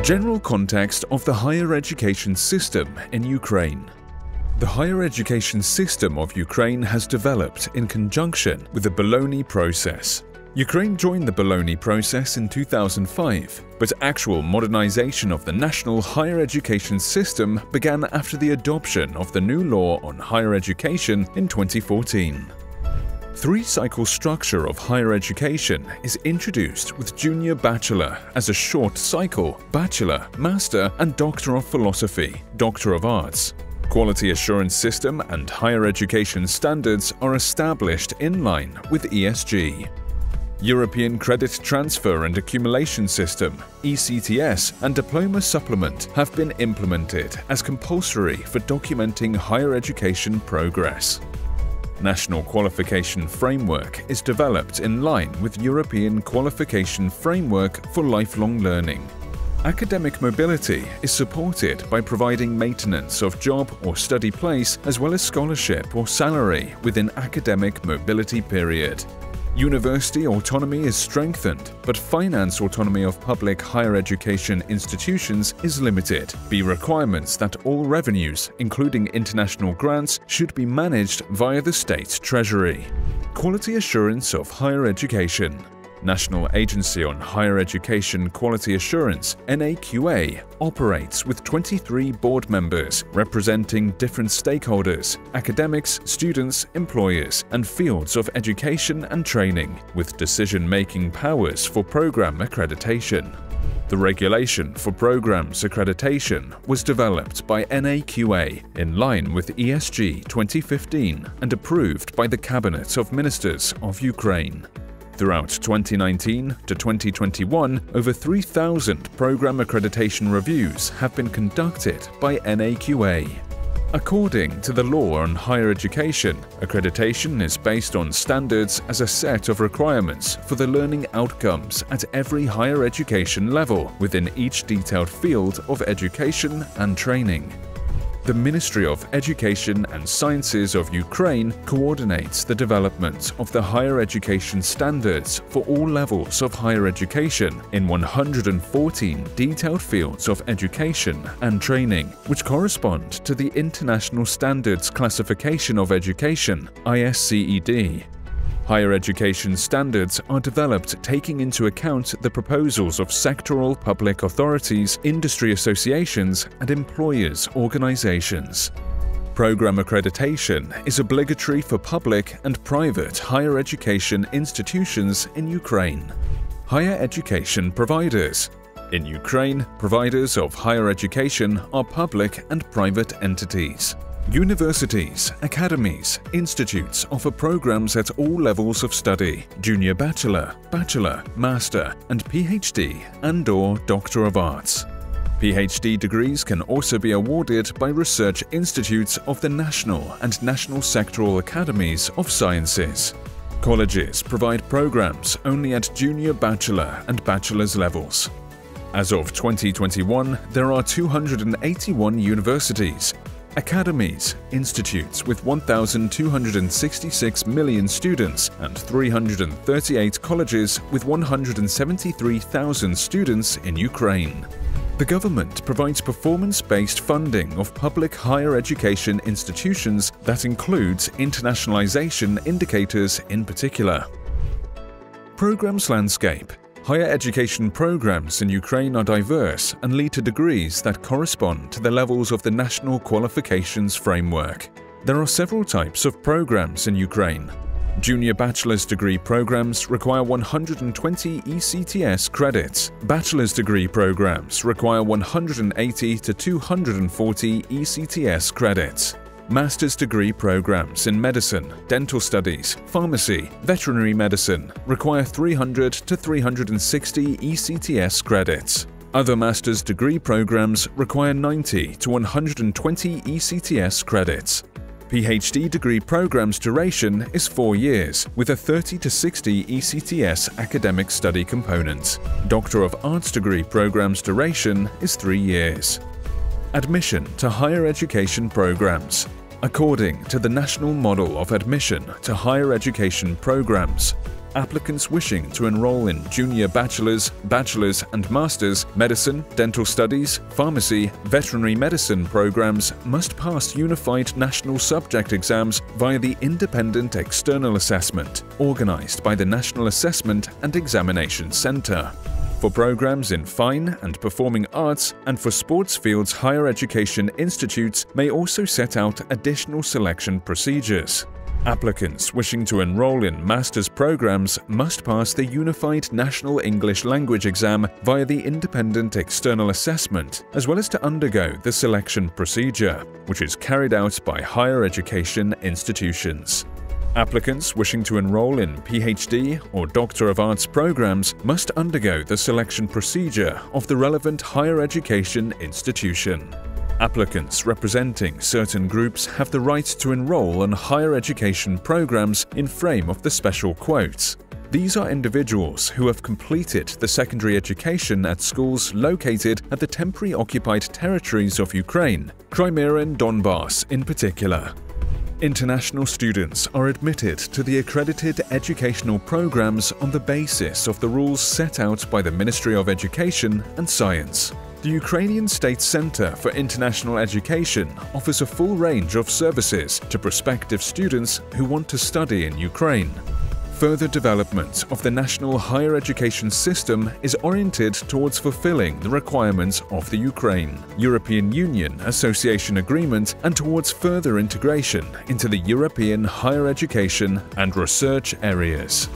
General context of the higher education system in Ukraine. The higher education system of Ukraine has developed in conjunction with the Bologna process. Ukraine joined the Bologna process in 2005, but actual modernization of the national higher education system began after the adoption of the new law on higher education in 2014. Three-cycle structure of higher education is introduced with junior bachelor as a short cycle, bachelor, master and doctor of philosophy, doctor of arts. Quality assurance system and higher education standards are established in line with ESG. European Credit Transfer and Accumulation System (ECTS) and Diploma Supplement have been implemented as compulsory for documenting higher education progress. National Qualification Framework is developed in line with European Qualification Framework for Lifelong Learning. Academic mobility is supported by providing maintenance of job or study place as well as scholarship or salary within academic mobility period. University autonomy is strengthened, but finance autonomy of public higher education institutions is limited. Requirements that all revenues, including international grants, should be managed via the state treasury. Quality assurance of higher education. National Agency on Higher Education Quality Assurance (NAQA) operates with 23 board members representing different stakeholders, academics, students, employers, and fields of education and training, with decision-making powers for program accreditation. The regulation for programs accreditation was developed by NAQA in line with ESG 2015 and approved by the Cabinet of Ministers of Ukraine. Throughout 2019 to 2021, over 3,000 program accreditation reviews have been conducted by NAQA. According to the law on higher education, accreditation is based on standards as a set of requirements for the learning outcomes at every higher education level within each detailed field of education and training. The Ministry of Education and Sciences of Ukraine coordinates the development of the higher education standards for all levels of higher education in 114 detailed fields of education and training, which correspond to the International Standards Classification of Education (ISCED). Higher education standards are developed taking into account the proposals of sectoral public authorities, industry associations, and employers' organizations. Program accreditation is obligatory for public and private higher education institutions in Ukraine. Higher education providers. In Ukraine, providers of higher education are public and private entities. Universities, academies, institutes offer programs at all levels of study: junior bachelor, bachelor, master, and PhD and/or Doctor of Arts. PhD degrees can also be awarded by research institutes of the national and national sectoral academies of sciences. Colleges provide programs only at junior bachelor and bachelor's levels. As of 2021, there are 281 universities, academies, institutes with 1,266 million students and 338 colleges with 173,000 students in Ukraine. The government provides performance-based funding of public higher education institutions that includes internationalization indicators in particular. Programs landscape. Higher education programs in Ukraine are diverse and lead to degrees that correspond to the levels of the National Qualifications Framework. There are several types of programs in Ukraine. Junior bachelor's degree programs require 120 ECTS credits. Bachelor's degree programs require 180 to 240 ECTS credits. Master's degree programs in medicine, dental studies, pharmacy, veterinary medicine require 300 to 360 ECTS credits. Other master's degree programs require 90 to 120 ECTS credits. PhD degree program's duration is 4 years, with a 30 to 60 ECTS academic study component. Doctor of Arts degree program's duration is 3 years. Admission to higher education programs. According to the National Model of Admission to Higher Education Programs, Applicants wishing to enroll in junior bachelor's, bachelor's and master's, medicine, dental studies, pharmacy, veterinary medicine programs must pass unified national subject exams via the Independent External Assessment, organized by the National Assessment and Examination Centre. For programs in fine and performing arts and for sports fields, higher education institutes may also set out additional selection procedures. Applicants wishing to enroll in master's programs must pass the Unified National English Language Exam via the Independent External Assessment, as well as to undergo the selection procedure, which is carried out by higher education institutions. Applicants wishing to enroll in PhD or Doctor of Arts programs must undergo the selection procedure of the relevant higher education institution. Applicants representing certain groups have the right to enroll on higher education programs in frame of the special quotes. These are individuals who have completed the secondary education at schools located at the temporary occupied territories of Ukraine, Crimea and Donbass in particular. International students are admitted to the accredited educational programs on the basis of the rules set out by the Ministry of Education and Science. The Ukrainian State Center for International Education offers a full range of services to prospective students who want to study in Ukraine. Further development of the national higher education system is oriented towards fulfilling the requirements of the Ukraine-European Union Association Agreement and towards further integration into the European higher education and research areas.